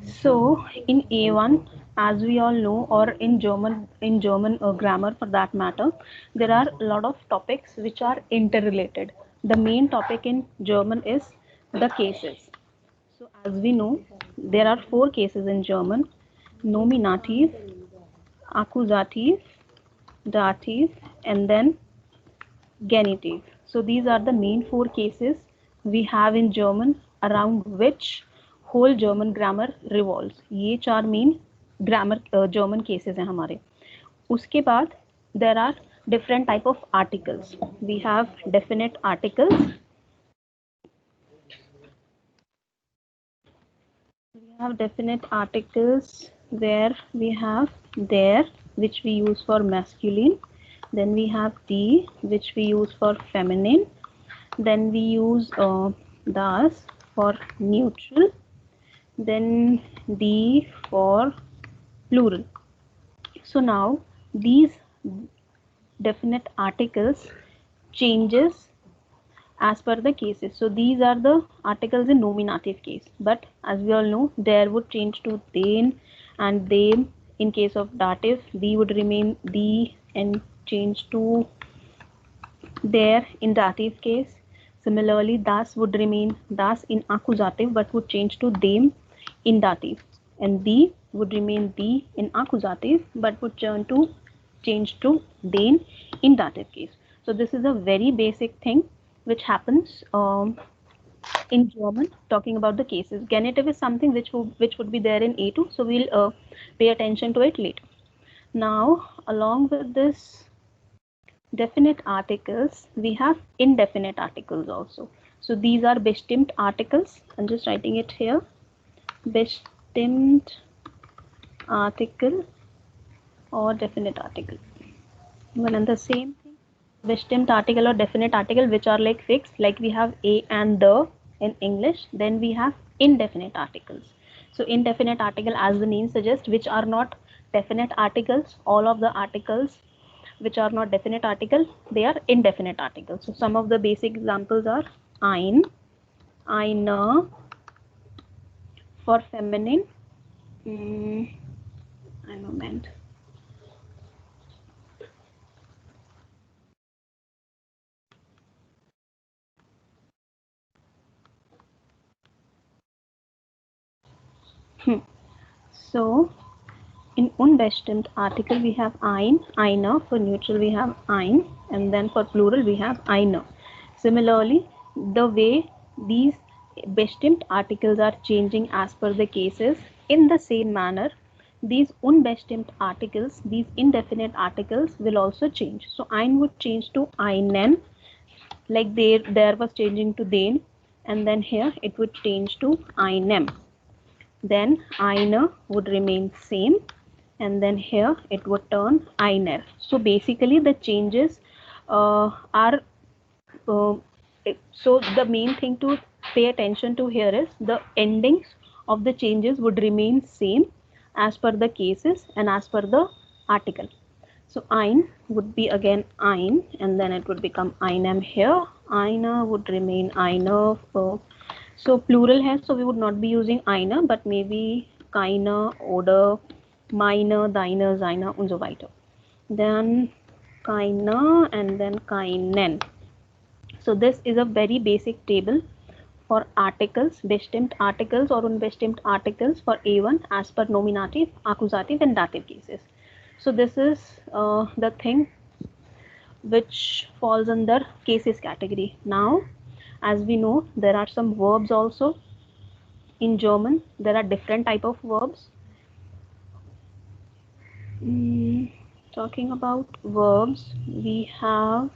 So in A1, as we all know, or in German grammar for that matter, there are a lot of topics which are interrelated. The main topic in German is the cases. So as we know, there are four cases in German: nominative, accusative, dative, and then genitive. So these are the main four cases we have in German, around which whole German grammar revolves. ये चार main grammar German cases हैं हमारे. उसके बाद there are different type of articles. We have definite articles. We have definite articles where we have there, which we use for masculine. Then we have die, which we use for feminine. Then we use das for neutral. Then die for plural. So now these definite articles changes as per the cases. So these are the articles in nominative case, but as we all know, there would change to then and them. In case of dative, the would remain the and change to there in dative case. Similarly, das would remain das in accusative but would change to them in dative, and the would remain the in accusative but would change to den in dative case. So this is a very basic thing which happens in German, talking about the cases. Genitive is something which would be there in A2, so we'll pay attention to it later. Now, along with this definite articles, we have indefinite articles also. So these are bestimmt articles. I'm just writing it here. Bestimmt article or definite article. One and the same thing. Bestimmt article or definite article, which are like fixed, like we have a and the in English. Then we have indefinite articles. So indefinite article, as the name suggests, which are not definite articles. All of the articles which are not definite article, they are indefinite articles. So some of the basic examples are ein, eine for feminine. Ein Moment. So in unbestimmt article we have ein, eine. For neutral we have ein, and then for plural we have eine. Similarly, the way these bestimmt articles are changing as per the cases, in the same manner these unbestimmt articles, these indefinite articles will also change. So ein would change to einen, like there was changing to den, and then here it would change to einem. Then eine would remain same, and then here it would turn einer. So basically the changes are so the main thing to pay attention to here is the endings of the changes would remain same as per the cases and as per the article. So ein would be again ein, and then it would become einem here. Eine would remain eine. So plural here, so we would not be using eine, but maybe keine oder meine, deine, seine und so weiter. Then keine and then keinen. So this is a very basic table for articles, bestimmt articles or unbestimmt articles for A1 as per nominative, accusative and dative cases. So this is the thing which falls under cases category. Now, as we know, there are some verbs also. In German, there are different type of verbs. Talking about verbs, we have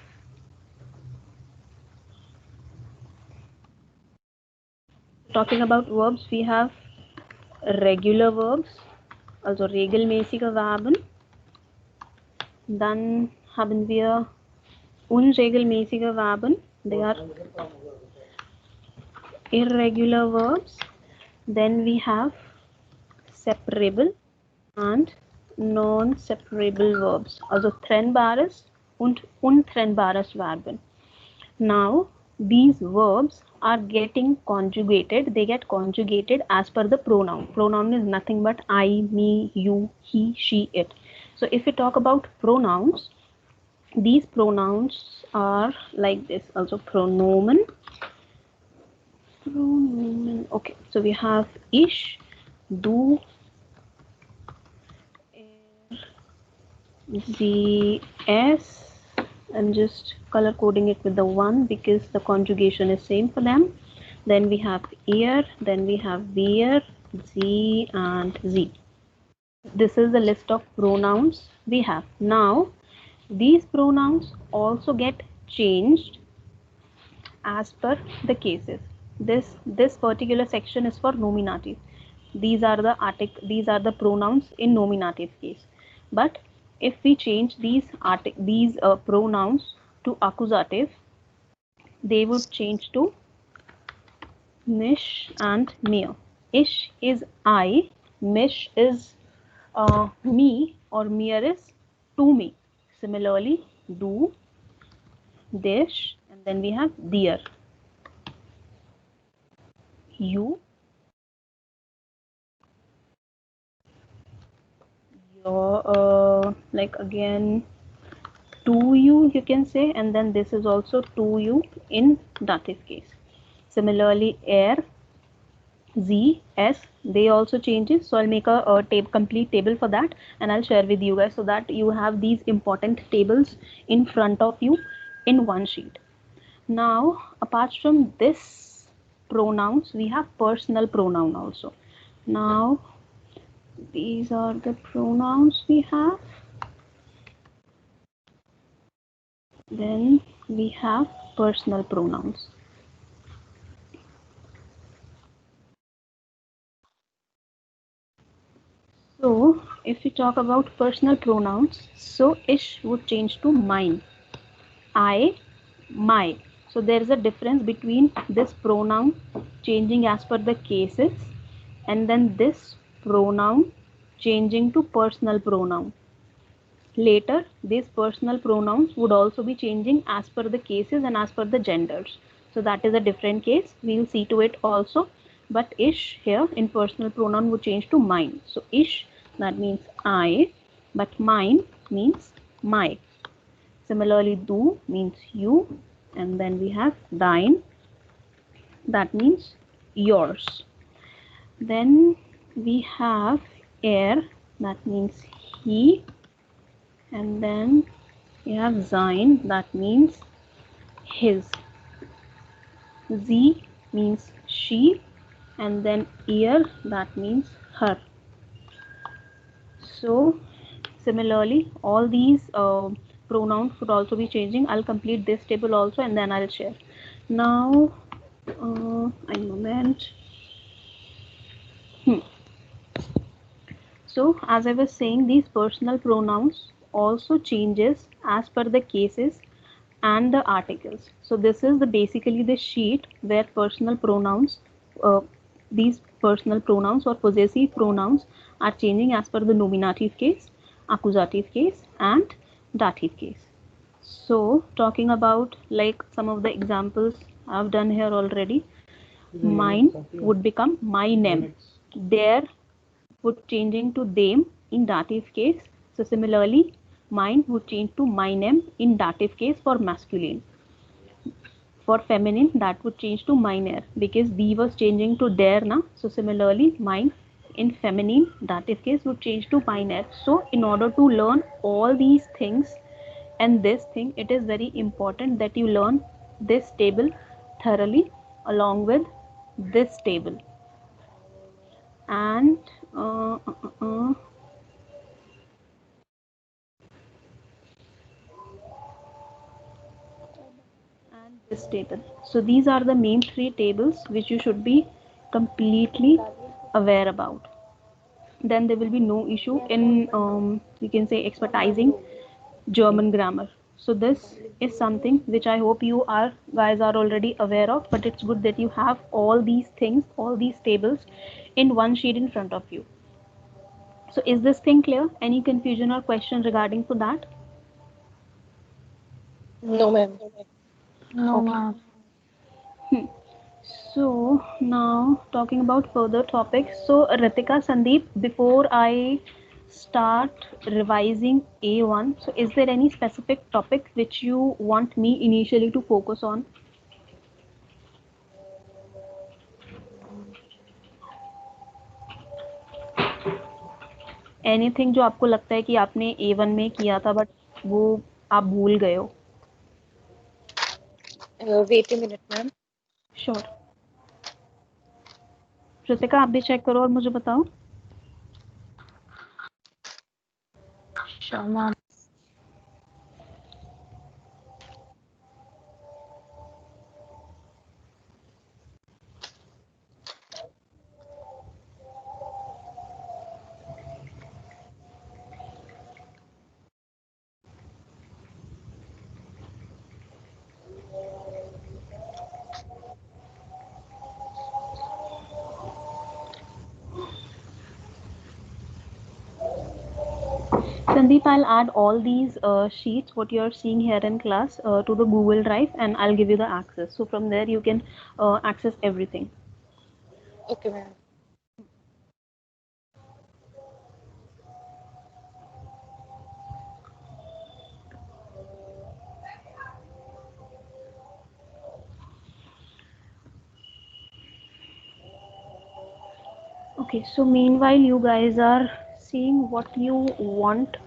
regular verbs, also regelmäßige Verben. Dann haben wir unregelmäßige Verben. They are irregular verbs. Then we have separable and non-separable verbs, also trennbares und untrennbares Verben. Now, these verbs are getting conjugated. They get conjugated as per the pronoun. Pronoun is nothing but I, me, you, he, she, it. So if we talk about pronouns, these pronouns are like this. Also pronomen. Okay, so we have ish, do, the s. I'm just color coding it with the 1 because the conjugation is same for them. Then we have ear, then we have beer, z and z. This is the list of pronouns we have. Now these pronouns also get changed as per the cases. This particular section is for nominative. These are the pronouns in nominative case. But if we change these pronouns to accusative, they would change to mish and mir. Ish is I, mish is me, or mir is to me. Similarly, do, dish, and then we have dear, you, your, like again, to you can say, and then this is also to you in dative case. Similarly, air, z, s, they also changes. So I'll make a complete table for that, and I'll share with you guys so that you have these important tables in front of you in one sheet. Now apart from this pronouns, we have personal pronoun also. Now these are the pronouns we have. Then we have personal pronouns. So if we talk about personal pronouns, so ish would change to mine, I, my. So there is a difference between this pronoun changing as per the cases and then this pronoun changing to personal pronoun. Later, these personal pronouns would also be changing as per the cases and as per the genders. So that is a different case. We'll see to it also. But ish here in personal pronoun would change to mine. So ish, that means I, but mine means my. Similarly, do means you, and then we have thine, that means yours. Then we have er, that means he, and then we have sein, that means his. Z means she, and then ear, that means her. So similarly, all these pronouns could also be changing. I'll complete this table also, and then I'll share. Now, a moment. So as I was saying, these personal pronouns also changes as per the cases and the articles. So this is basically the sheet where personal pronouns, these personal pronouns or possessive pronouns are changing as per the nominative case, accusative case, and dative case. So talking about like some of the examples I've done here already, mine would become my name. Their would changing to them in dative case. So similarly, mine would change to my name in dative case for masculine. For feminine, that would change to miner because thee was changing to their na. So similarly, mine in feminine dative case would change to miner. So in order to learn all these things and this thing, it is very important that you learn this table thoroughly along with this table. And this table. So these are the main three tables which you should be completely aware about. Then there will be no issue in you can say expertising German grammar. So this is something which I hope you are guys are already aware of, but it's good that you have all these things, all these tables in one sheet in front of you. So is this thing clear? Any confusion or question regarding to that? No, ma'am. No, Okay. ma'am. So now talking about further topics. So Ritika, Sandeep, before I start revising A1, so is there any specific topic which you want me initially to focus on? Anything जो आपको लगता है कि आपने A1 में किया था but वो आप भूल गए हो? Wait a minute, ma'am. Sure. Ritika आप भी चेक करो और मुझे बताओ। Sure, ma'am. Sandeep, I'll add all these sheets, what you're seeing here in class, to the Google Drive, and I'll give you the access. So from there, you can access everything. Okay, ma'am. Okay, so meanwhile, you guys are seeing what you want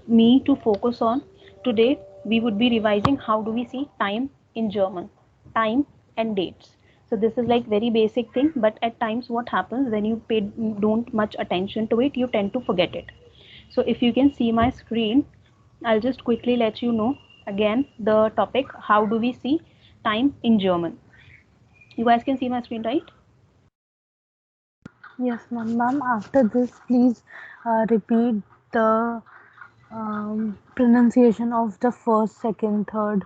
me to focus on. Today, we would be revising how do we see time in German, time and dates. So this is like very basic thing, but at times what happens when you pay don't much attention to it, you tend to forget it. So if you can see my screen, I'll just quickly let you know again the topic, how do we see time in German. You guys can see my screen, right? Yes, ma'am. Ma'am, after this, please repeat the pronunciation of the first, second, third.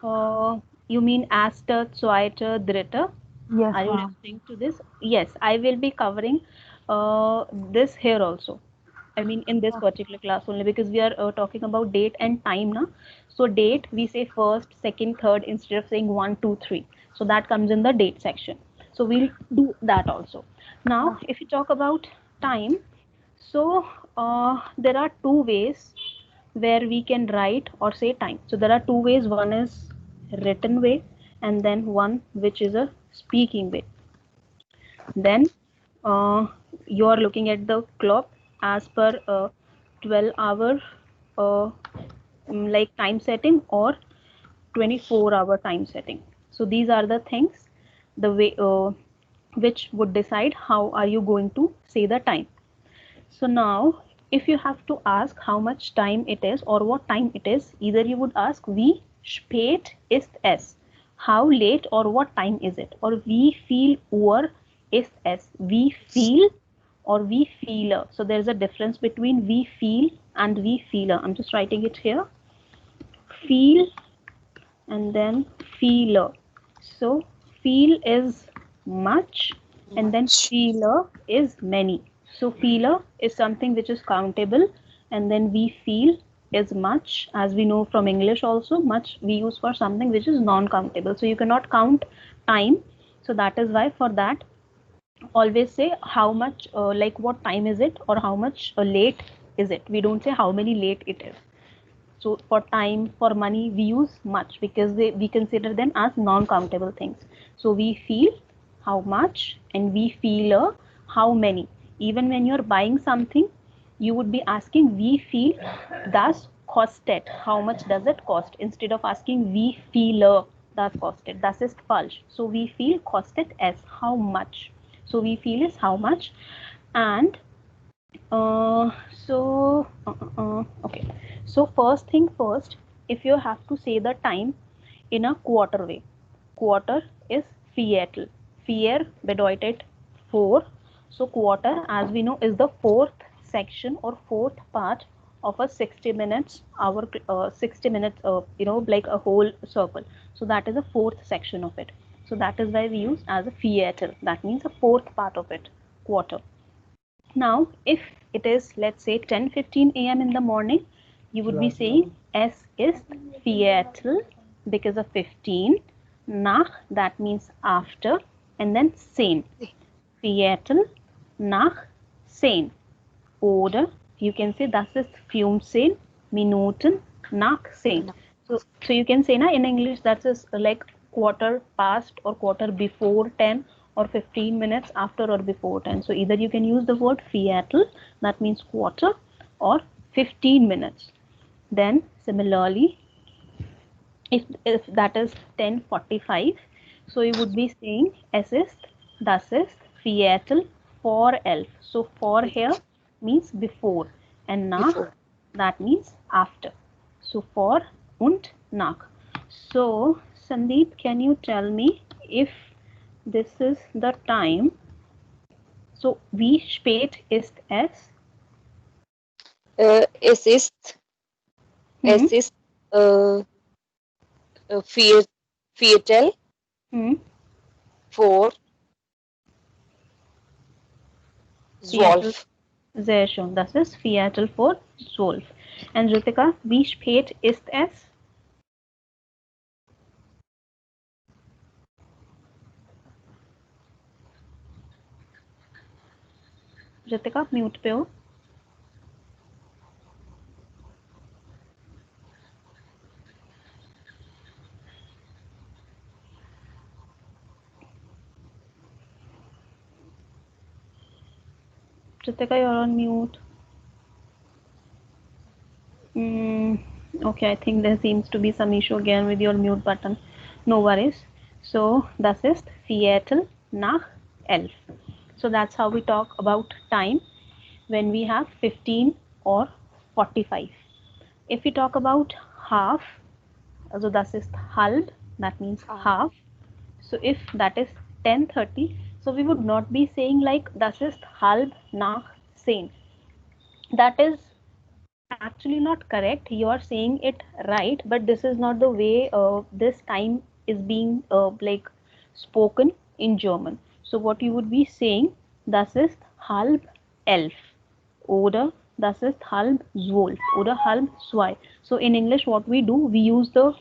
You mean Aster, Zweiter, Dritter? Yes, Are you ma'am. listening to this? Yes, I will be covering this here also. I mean, in this particular class only because we are talking about date and time now. So date we say first, second, third instead of saying one, two, three. So that comes in the date section. So we'll do that also. Now, if you talk about time, so there are two ways where we can write or say time. So there are two ways. One is written way and then one which is a speaking way. Then you are looking at the clock as per 12-hour uh, like time setting or 24-hour time setting. So these are the things the way which would decide how are you going to say the time. So now, if you have to ask how much time it is or what time it is, either you would ask wie spät ist es? How late or what time is it? Or wie viel Uhr ist es? We feel or we feeler. So there's a difference between we feel and we feeler. I'm just writing it here. Feel and then feeler. So feel is much and then feeler is many. So feeler is something which is countable and then we feel is much, as we know from English also, much we use for something which is non-countable. So you cannot count time. So that is why for that always say how much like what time is it or how much late is it. We don't say how many late it is. So for time, for money, we use much because we consider them as non-countable things. So we feel how much and we feel how many. Even when you're buying something, you would be asking we feel das kostet. How much does it cost? Instead of asking we feel das kostet. Das ist falsch. So we feel kostet es. How much? So we feel is how much. And uh, okay. So first thing first, if you have to say the time in a quarter way, quarter is Viertel. Vier bedeutet four. So quarter, as we know, is the fourth section or fourth part of a 60 minutes hour 60 minutes like a whole circle. So that is the fourth section of it. So that is why we use as a Viertel. That means a fourth part of it, quarter. Now, if it is, let's say, 10:15 a.m. in the morning, you would be saying es ist Viertel because of 15. Nach, that means after, and then 10. Viertel nach 10. Oder you can say das ist 15 Minuten nach 10. So you can say na in English that is like quarter past or quarter before 10 or 15 minutes after or before 10. So either you can use the word Viertel, that means quarter, or 15 minutes. Then similarly, if that is 10:45, so you would be saying es ist, das ist, Viertel vor 11. So for here means before, and nach, Before. that means after. So for und nach. So Sandeep, can you tell me if this is the time? So wie spät ist es? Es ist, es ist Viertel vor 12. Sehr schön. Das ist Viertel vor 12. Und Ritika, wie spät ist es? Ritika, mute पे हो. Ritika, you're on mute. Okay, I think there seems to be some issue again with your mute button. No worries. So das ist Viertel nach 11. So that's how we talk about time when we have 15 or 45. If we talk about half, also das ist halb, that means half. So if that is 10:30, so we would not be saying like das ist halb nach 10. That is actually not correct. You are saying it right, but this is not the way this time is being like spoken in German. So what you would be saying, das ist halb 11 oder das ist halb 12 oder halb 2. So in English what we do, we use the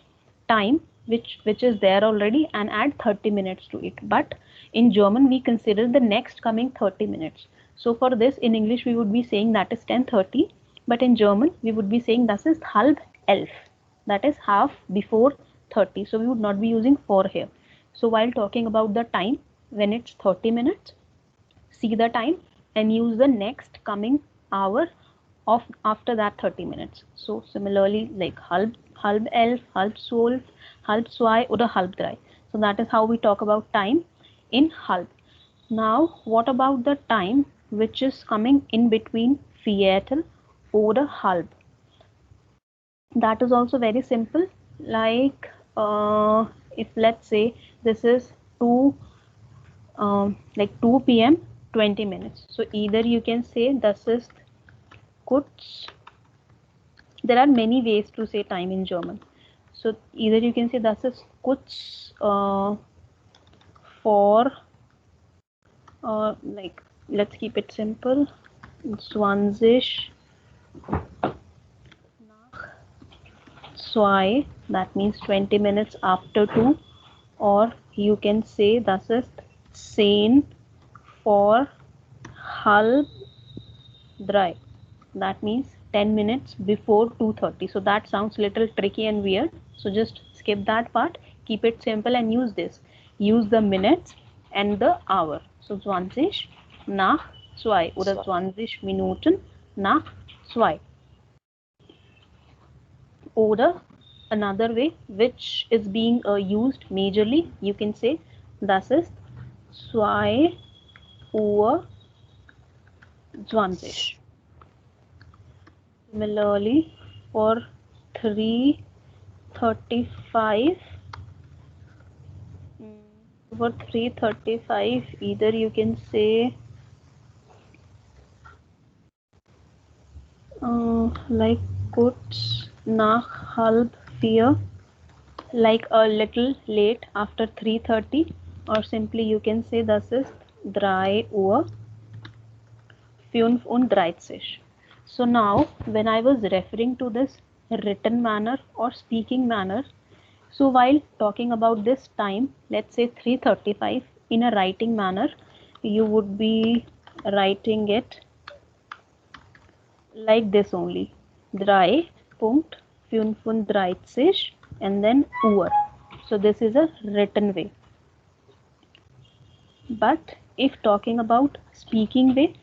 time which is there already and add 30 minutes to it, but in German we consider the next coming 30 minutes. So for this in English we would be saying that is 10:30, but in German we would be saying das ist halb 11, that is half before 30. So we would not be using for here. So while talking about the time when it's 30 minutes, see the time and use the next coming hour of after that 30 minutes. So similarly like halb 11, halb 12, halb 2 oder halb 3. So that is how we talk about time in halb. Now what about the time which is coming in between Viertel oder halb? That is also very simple. Like if let's say this is 2 p.m. 20 minutes. So either you can say das ist kurz. There are many ways to say time in German. So either you can say das ist kurz for like let's keep it simple, 20 nach 2, that means 20 minutes after 2, or you can say das ist 10 for halb 3, that means 10 minutes before 2:30. So that sounds little tricky and weird, so just skip that part, keep it simple and use this. Use the minutes and the hour. So 20 nach 2 oder 20 Minuten nach 2. Oder another way which is being used majorly, you can say das ist 2:20. Similarly for 3:35, for 3:35 either you can say like kurz nach halb 4, like a little late after 3:30, or simply you can say das ist 3:35. So now when I was referring to this written manner or speaking manner, So while talking about this time, let's say 3:35, in a writing manner, you would be writing it like this only. 3:35 and then uur. So this is a written way. But if talking about speaking way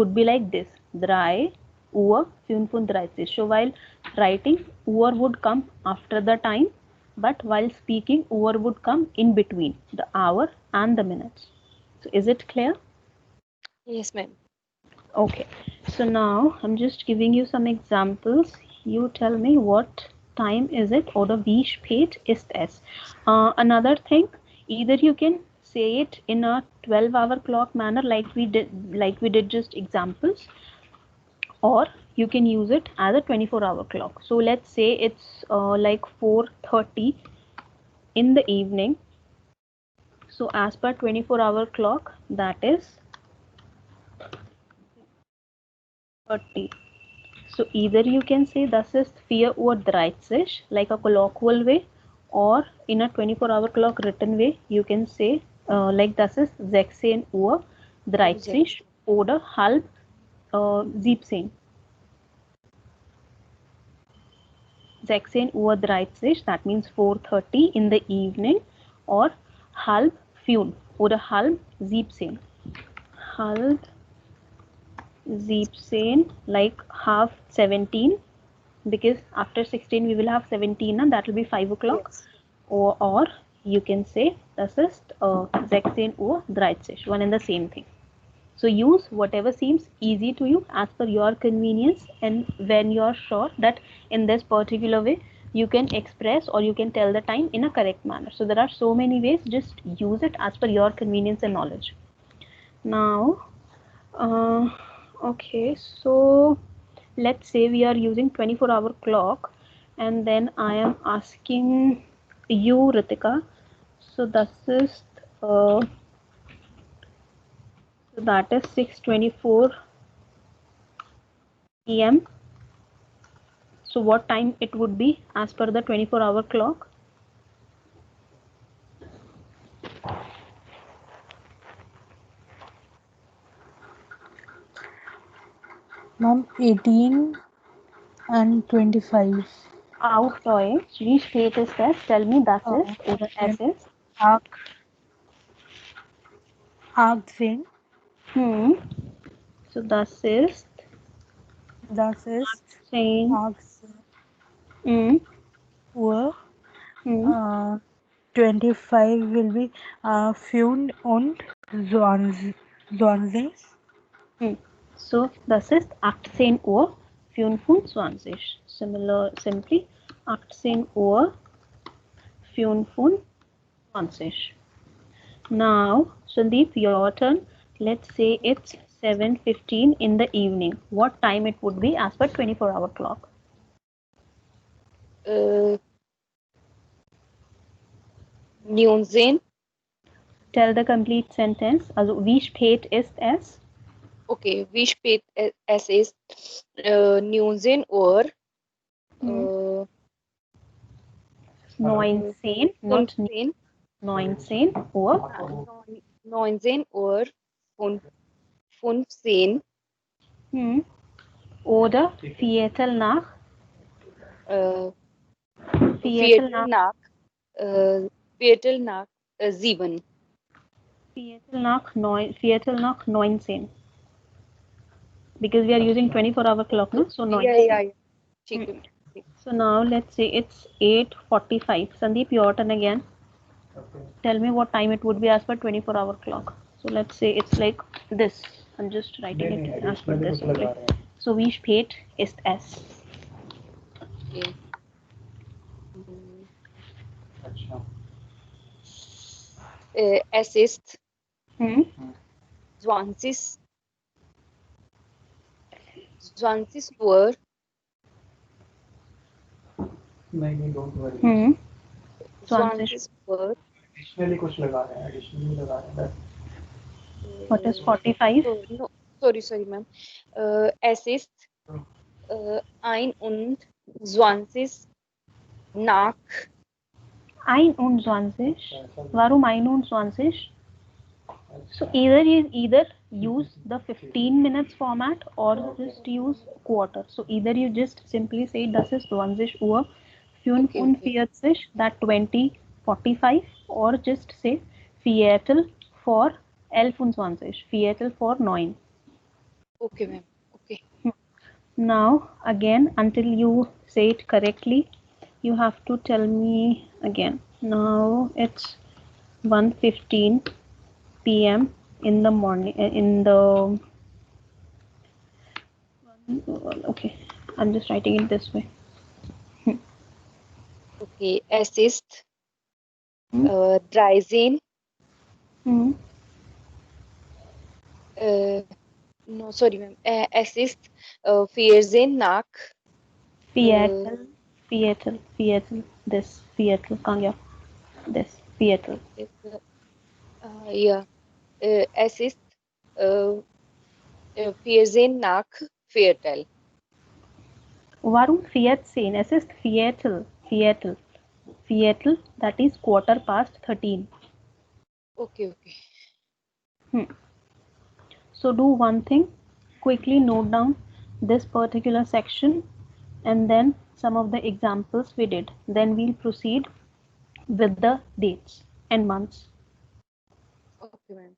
would be like this. 3:35. So while writing, uur would come after the time, but while speaking, uur would come in between the hour and the minutes. So is it clear? Yes, ma'am. Okay, so now I'm just giving you some examples. You tell me what time is it oder wie spät ist es. Another thing, either you can say it in a 12-hour clock manner like we did just examples, or you can use it as a 24-hour clock. So let's say it's like 4:30 in the evening. So as per 24-hour clock, that is 30. So either you can say das ist 4:30 like a colloquial way, or in a 24-hour clock written way you can say like das ist 16:30 oder halb 17. 16:30, that means 4:30 in the evening, or halb 5 oder halb 17. Halb 17 like half 17, because after 16 we will have 17 and that will be 5 o'clock. Yes. Or you can say das ist 16:30, one and the same thing. So use whatever seems easy to you as per your convenience, and when you are sure that in this particular way you can express or you can tell the time in a correct manner. So there are so many ways, just use it as per your convenience and knowledge. Now okay, so let's say we are using 24-hour clock, and then I am asking you, Ritika, so that is so that is 6:24 p.m. So what time it would be as per the 24-hour clock? Ma'am, 18 and 25. Auf Deutsch, wie spät ist es? Tell me, das ist oder es ist? Arg 18. So das ist Das ist 10 Uhr. hm. 25 will be 5 und 20. So das ist 18:25. Simply 18:25. Now, Sandeep, your turn. Let's say it's 7:15 in the evening. What time it would be as per 24-hour clock? Neunzehn. Tell the complete sentence. Also, wie spät ist es? Okay, wie spät es ist? 19 Uhr. 19, not 15. 19 Uhr. 19 Uhr und 15. Oder Viertel nach? Viertel nach 7. Viertel nach 19. Because we are using 24-hour clock, no? So 19. Yeah. So now let's say it's 8:45. Sandeep, your turn again. Okay. Tell me what time it would be as per 24-hour clock. So let's say it's like this. I'm just writing it as per this only. So wie spät ist es? Okay. Es ist 20 Uhr. नहीं don't worry. 20 Uhr. Additionally कुछ लगा रहे हैं. Additionally लगा रहे हैं. What is 45? No, sorry, ma'am. Es ist 21 nach 21. Warum 21? So either use the 15 minutes format or just use quarter. So either you just simply say das ist 20 Uhr 45, that 20:45, or just say Viertel vor 11:20, Viertel vor 9. Okay, ma'am. Okay. Now again, until you say it correctly, you have to tell me again. Now it's 1:15 p.m. in the morning, in the okay, I'm just writing it this way. Okay. Es ist 13. Hmm. No, sorry, ma'am. Es ist 14 nach. Viertel, this Viertel, कहाँ गया? This Viertel. Ja. Es ist 14 nach Viertel. Warum 14? Es ist Viertel, that is quarter past 13. Okay. So do one thing, quickly note down this particular section and then some of the examples we did. Then we'll proceed with the dates and months. Okay, ma'am.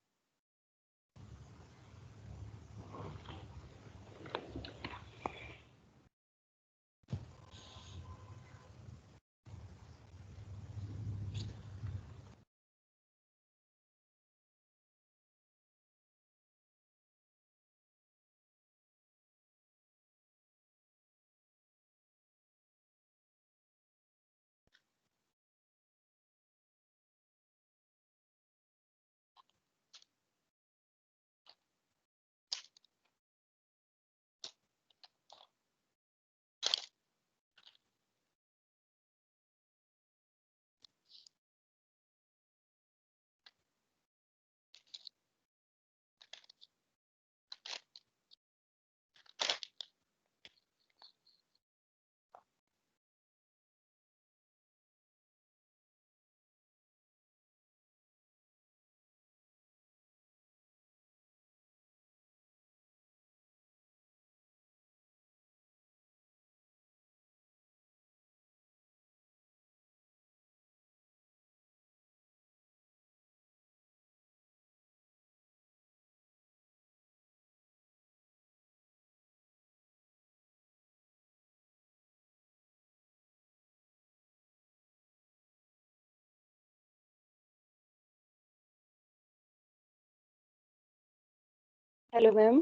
Hello, ma'am.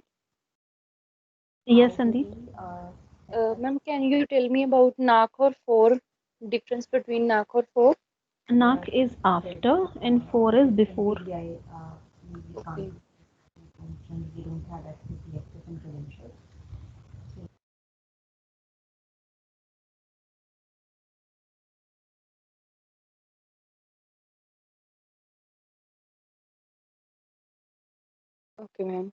Yes, Sandeep. Ma'am, can you tell me about nach or for? Difference between nach or for? Nach is after and for is before. Okay. Okay, ma'am.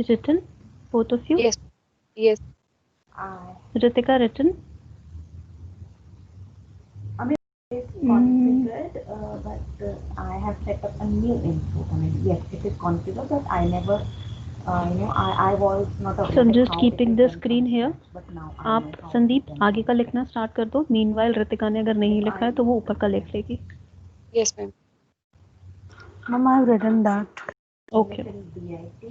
Written, both of you? Yes. Ritika, written? Configured, but I have set up a new info. I mean, yes, it is configured, but I never, I was not aware. So I'm of just how keeping it the is done screen from here. scratch, but now I आप know how Sandeep it is done आगे का from लिखना start कर दो. Meanwhile Ritika ने अगर नहीं लिखा है तो वो ऊपर का लिख लेगी. Yes, ma'am. Mom, I have written that. Okay. BIT,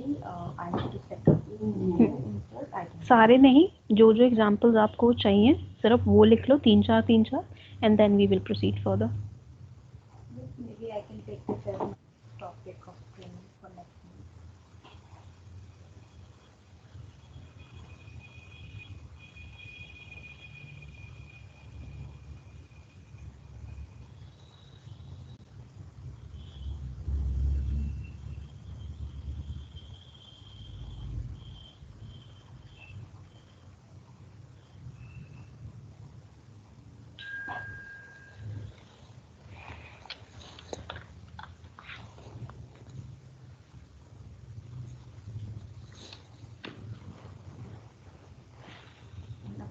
I need to set up new insert. I can सारे नहीं, जो जो एग्जांपल्स आपको चाहिए सिर्फ वो लिख लो, तीन चार and then we will proceed further. maybe I can take this as my topic of training for next month.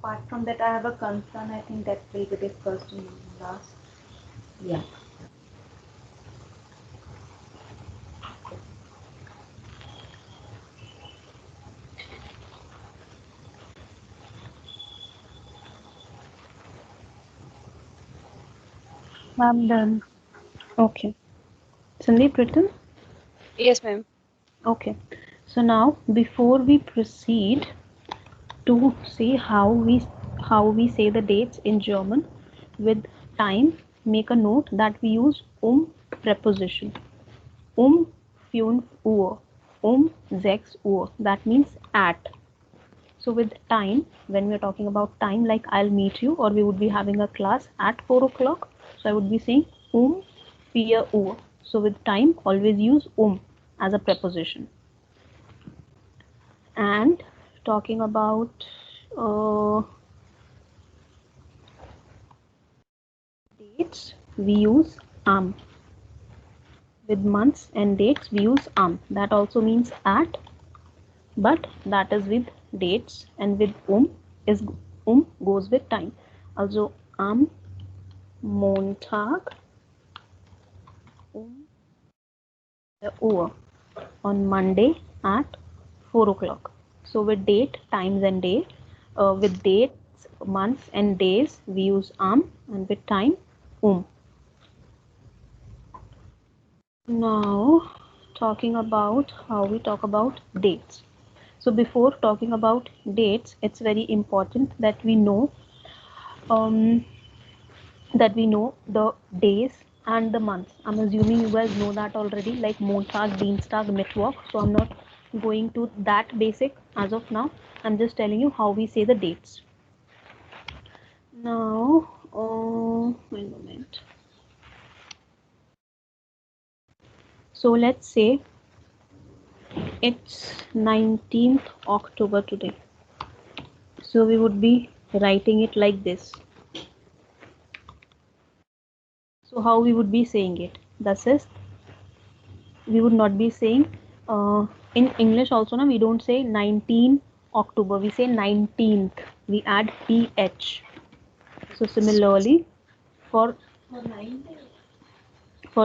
apart from that, I have a concern. I think that will be discussed in last. Yeah. I'm done. Okay. Sandeep, written? Yes, ma'am. Okay. So now, before we proceed to see how we say the dates in German with time, make a note that we use preposition. 5 Uhr, 6 Uhr. That means at. So with time, when we're talking about time, like I'll meet you or we would be having a class at 4 o'clock. So I would be saying 4 Uhr. So with time, always use as a preposition. And talking about dates, we use am. With months and dates, we use am. That also means at, but that is with dates, and with is goes with time. Also am Montag Uhr, on Monday at 4 o'clock. So with date, times and day, with dates, months and days, we use am, and with time, Now, talking about how we talk about dates. So before talking about dates, it's very important that we know the days and the months. I'm assuming you guys know that already, like Montag, Dienstag, Mittwoch. So I'm not going to that basic as of now. I'm just telling you how we say the dates. Now, wait a moment. So let's say it's 19th October today. So we would be writing it like this. So how we would be saying it? That is, we would not be saying in English also. Now we don't say 19 October. We say 19th. We add th. So similarly, for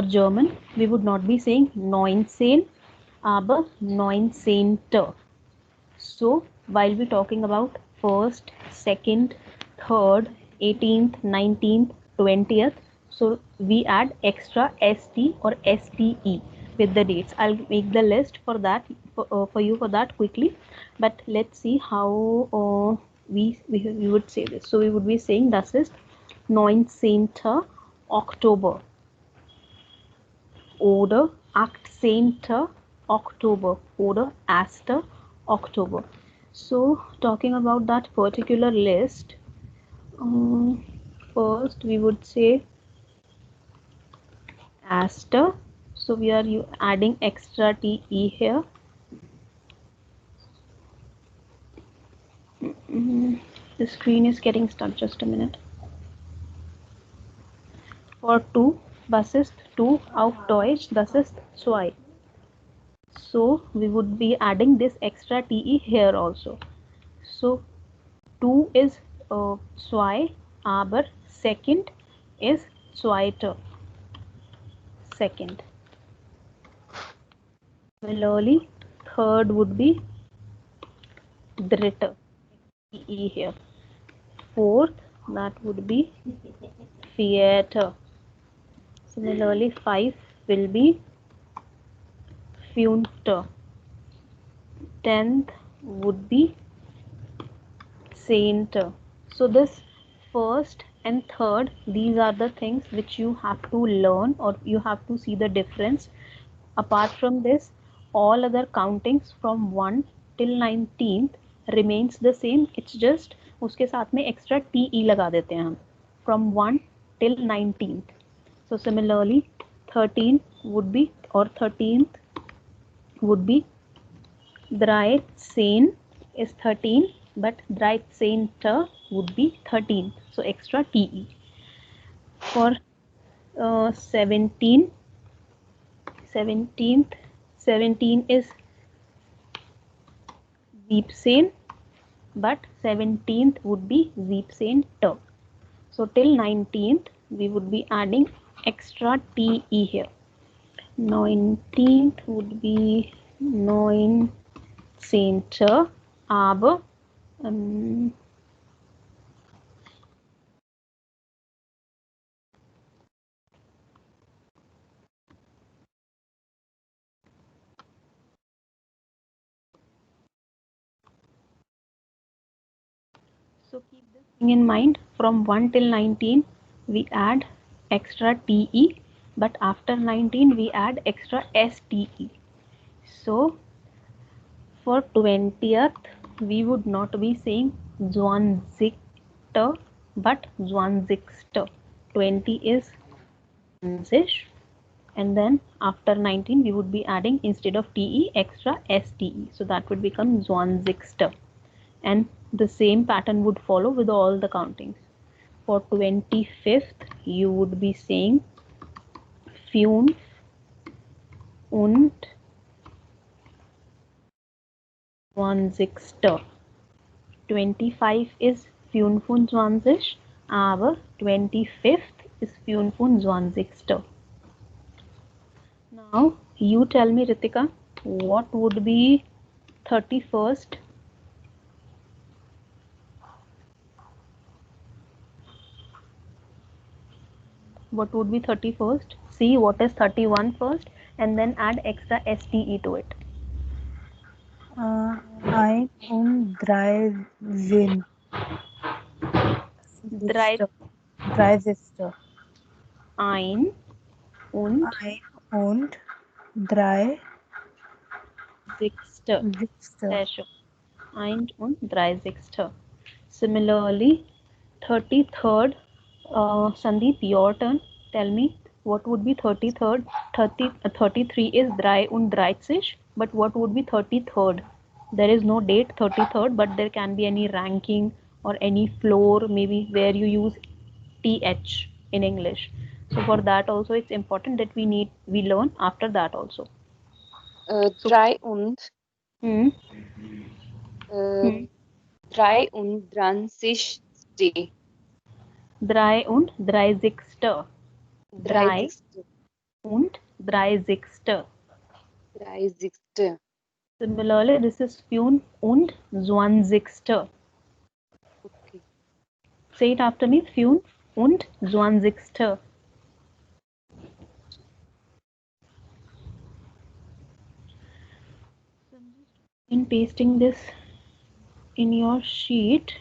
German, we would not be saying 19, aber 19. So while we're talking about 1st, 2nd, 3rd, 18th, 19th, 20th, so we add extra st or ste with the dates. I'll make the list for that for you for that quickly, but let's see how we would say this. So we would be saying das ist 19. Oktober oder 18. Oktober oder 1. Oktober. So talking about that particular list, first we would say Aster. So we are adding extra te here. The screen is getting stuck. Just a minute. For 2, das ist 2 auf Deutsch, das ist 2. So we would be adding this extra te here also. So 2 is 2, aber second is zweite. Second. Similarly, third would be dritte. E here. Fourth, that would be vierte. Similarly, 5 will be fünfte. 10th would be zehnte. So this first and third, these are the things which you have to learn, or you have to see the difference. Apart from this, all other countings from 1 till 19th remains the same. It's just उसके साथ में extra te लगा देते हैं हम. From 1 till 19th. So similarly, 13 would be, or 13th would be 13 is 13, but 13 would be 13. So extra te. For 17th is 17, but 17th would be 17. So till 19th we would be adding extra te here. 19th would be 19. Aber so keep this thing in mind. From 1 till 19 we add extra te, but after 19 we add extra ste. So for 20th we would not be saying 20. But 20. 20 is 20, and then after 19 we would be adding instead of te extra ste, so that would become 20. And the same pattern would follow with all the countings. For 25th you would be saying 5 und 20. 25 is 25, aber 25th is 25. Now you tell me, Ritika, what would be 31st? What would be 31st? See what is 31 first and then add extra ste to it. Ein und drei sind. Drei. Drei Sister. Ein und drei Sechste. Sehr schön. Ein und drei Sechste. Similarly, 33rd, Sandeep, your turn. Tell me, what would be 33rd? 33 is 3 und 30, but what would be 33rd? There is no date 33rd, but there can be any ranking or any floor, maybe where you use th in English. So for that also it's important that we learn after that also. 3 und 3 und 30. 3 und 30. 3 und 30. 30. Similarly, this is 5 und 20. Okay. Say it after me. 5 und 20. In pasting this in your sheet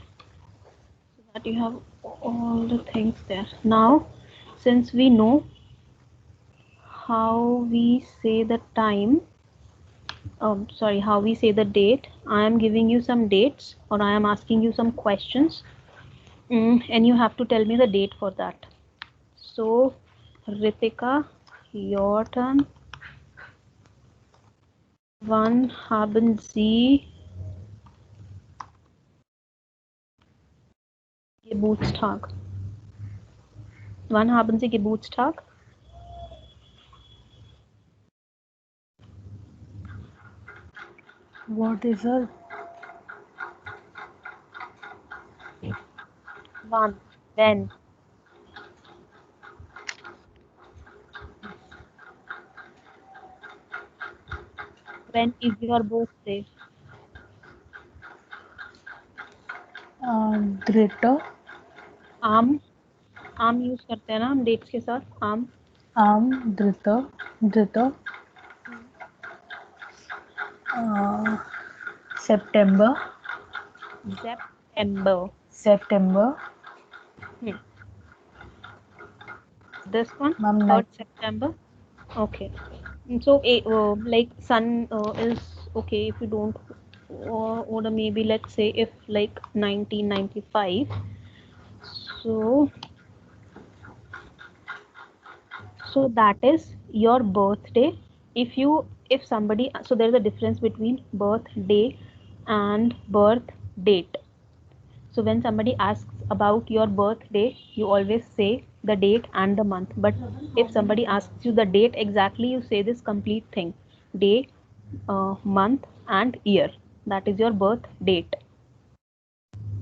so that you have all the things there. Now, since we know how we say the time, how we say the date, I am giving you some dates or I am asking you some questions and you have to tell me the date for that. So, Ritika, your turn. Wann haben Sie Geburtstag? Wann haben Sie Geburtstag? What is her? Wann? When? When is your birthday? Dritter. आम use करते हैं ना हम dates के साथ. आम dritter. September. This one? Ma'am, 3rd September. Okay. So like sun is okay if you don't or maybe let's say if like 1995. So that is your birthday. If somebody, so there is a difference between birthday and birth date. So when somebody asks about your birthday, you always say the date and the month. But if somebody asks you the date exactly, you say this complete thing: day, month, and year. That is your birth date.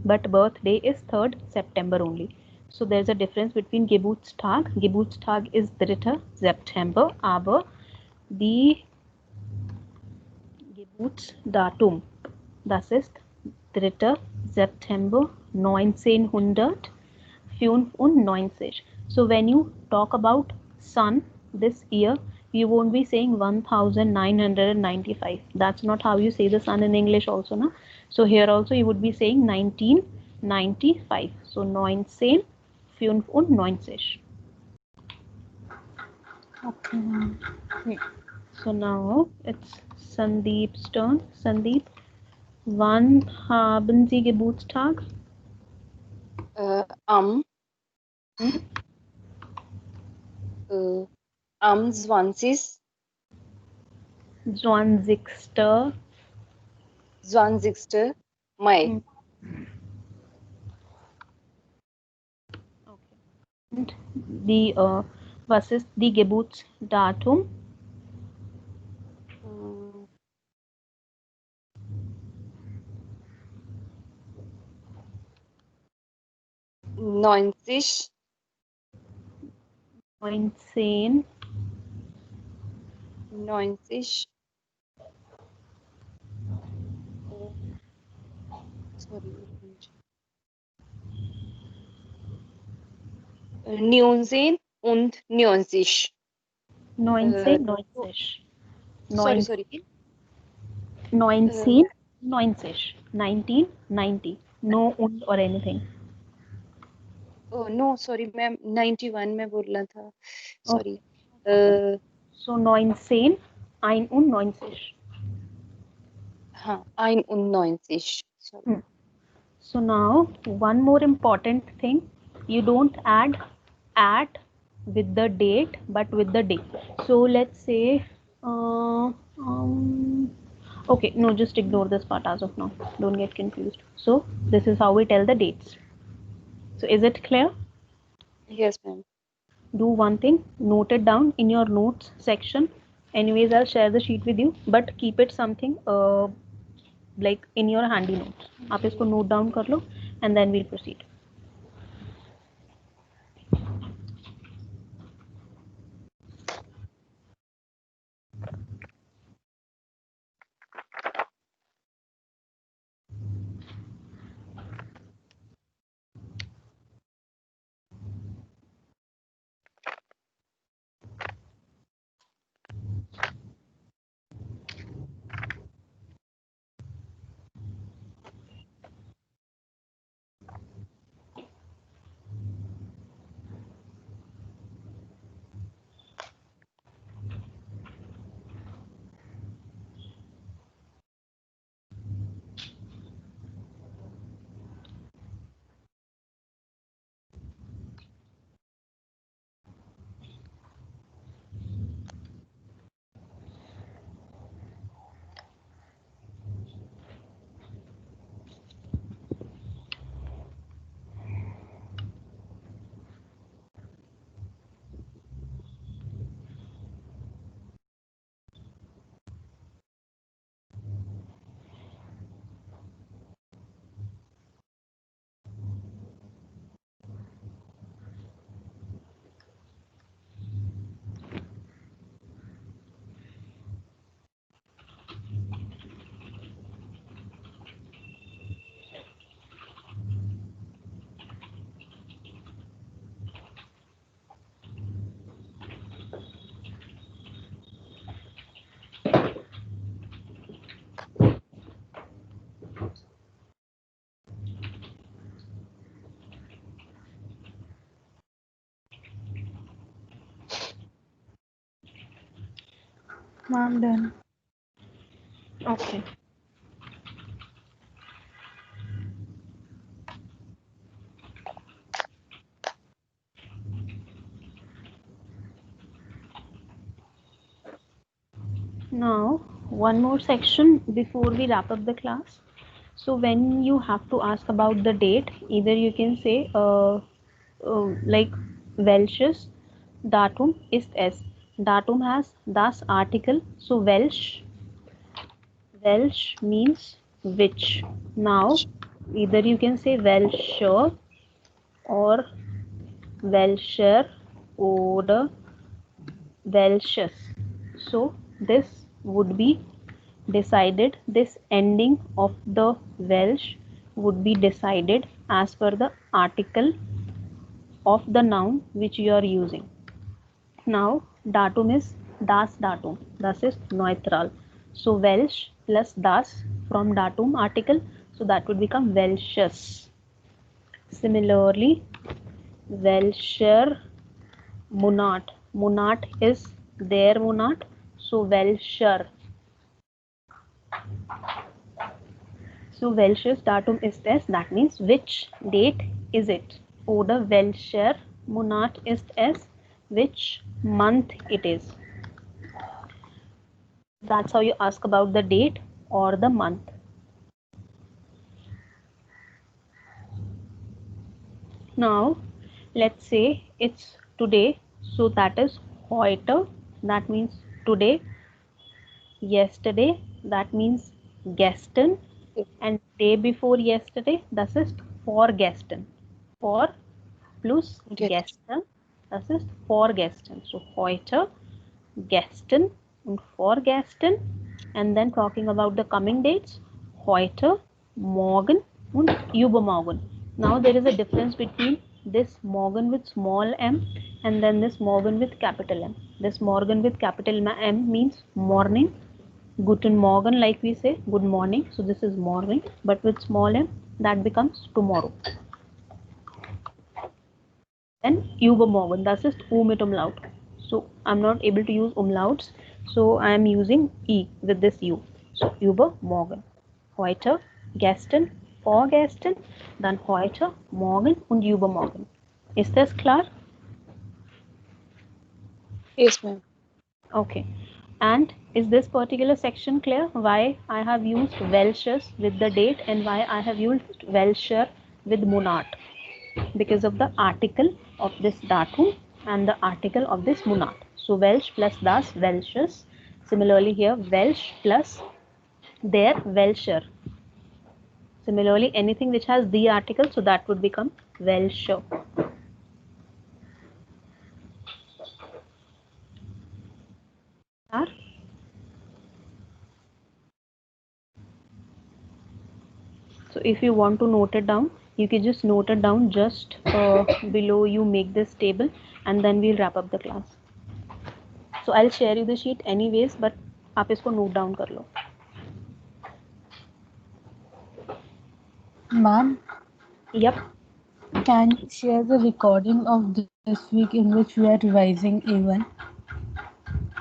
but birthday is 3rd September only. So there's a difference between Geburtstag. Geburtstag is 3. September, aber die Geburtsdatum, das ist 3. September 1995. So when you talk about sun this year, you won't be saying 1995. That's not how you say the sun in English also, na? So here also you would be saying 1995. So 1995. Okay, ma'am. So now it's Sandeep's turn. Sandeep, wann haben Sie Geburtstag? Am Hm? am 20. 20. Mai. Hm. Okay. Und die, was ist die Geburtsdatum? 90. 19. 90. Sorry. 19 und 90. 19, 90. Sorry. 19, 90. 1990. No und or anything. Oh no, sorry, ma'am 91 में बोलना था. Sorry. So 19, 91. हाँ, 91. Sorry. So now one more important thing, you don't add at with the date but with the day. So let's say okay, no, just ignore this part as of now, don't get confused. So this is how we tell the dates. So is it clear? Yes, ma'am. Do one thing, note it down in your notes section. Anyways, I'll share the sheet with you, but keep it something like in your handy notes. आप इसको note down कर लो and then we'll proceed. Ma'am, done. Okay. Now, one more section before we wrap up the class. So when you have to ask about the date, either you can say like Welsh's Datum ist es. Datum has das article. So Welsh means which. Now Either you can say Welcher or Welcher oder Welches. So this would be decided, this ending of the Welsh would be decided as per the article of the noun which you are using. Now datum is das Datum, das is neutral. So Welsh plus das from datum article, so that would become Welsches. Similarly, Welscher Monat. Monat is their Monat, so Welscher. So Welsches Datum ist es, that means which date is it? Oder welcher Monat ist es, which month it is. That's how you ask about the date or the month. Now let's say it's today, so that is heute, that means today. Yesterday, that means gestern, and day before yesterday, das ist vorgestern. Vor plus gestern, das ist vorgestern. So heute, gestern und vorgestern, and then talking about the coming dates, heute, morgen und übermorgen. Now there is a difference between this morgen with small m and then this morgen with capital M. This morgen with capital M means morning. Guten Morgen, like we say, good morning. So this is morning, but with small m, that becomes tomorrow. Then übermorgen, das ist U mit Umlaut. So I'm not able to use umlauts, so I am using E with this U. So übermorgen. Heute, gestern, vorgestern, dann heute, morgen und übermorgen. Ist das klar? Yes, ma'am. Okay. And is this particular section clear? Why I have used Welsches with the date and why I have used Welscher with Monat? Because of the article of this datum and the article of this Monat. So Welsh plus das, Welsches. Similarly here, Welsh plus their Welscher. Similarly, anything which has the article, so that would become Welscher. So if you want to note it down, you can just note it down just below you make this table, and then we'll wrap up the class. So I'll share you the sheet anyways, but आप इसको note down कर लो. Ma'am, Yep. can you share the recording of this week in which we are revising A1?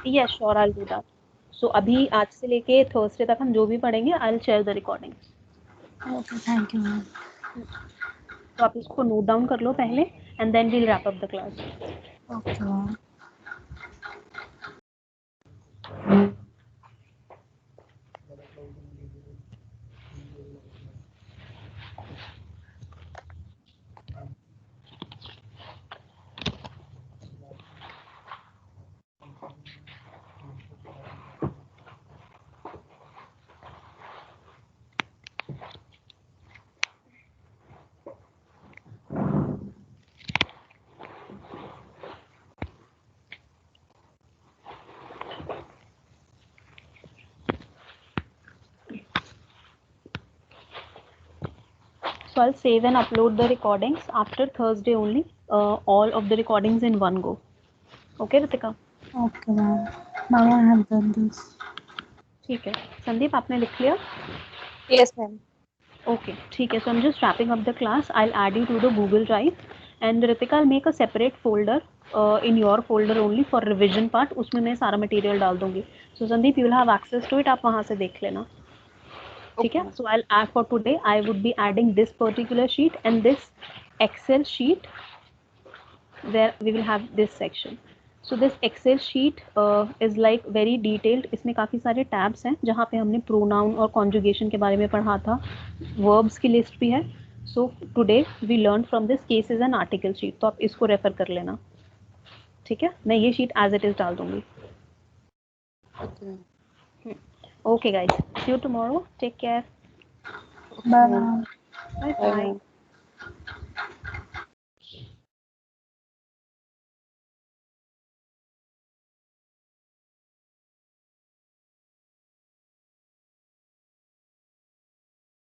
Yes, sure, I'll do that. So अभी आज से लेके Thursday तक हम जो भी पढ़ेंगे, I'll share the recordings. Okay, thank you, ma'am. तो आप इसको note down कर लो पहले, and then we'll wrap up the class. Okay, ma'am. So I'll save and upload the recordings after Thursday only. All of the recordings in one go. Okay, Ritika? Okay, ma'am. Ma'am, I have done this. ठीक है. संदीप, आपने लिख लिया? Yes, ma'am. Okay, ठीक है. So I'm just wrapping up the class. I'll add you to the Google Drive, and Ritika, I'll make a separate folder in your folder only for revision part. उसमें मैं सारा material डाल दूँगी. So Sandeep, you'll have access to it. आप वहाँ से देख लेना. ठीक है? So I'll add for today. I would be adding this particular sheet and this Excel sheet where we will have this section. So this Excel sheet is like very detailed. इसमें काफ़ी सारे tabs हैं जहाँ पे हमने pronoun और conjugation के बारे में पढ़ा था. Verbs की list भी है. So today we learned from this cases and article sheet. तो आप इसको refer कर लेना. ठीक है? मैं ये sheet as it is डाल दूँगी. Okay. Okay guys, see you tomorrow. Take care. Bye, ma'am. Bye Bye, bye. ma'am.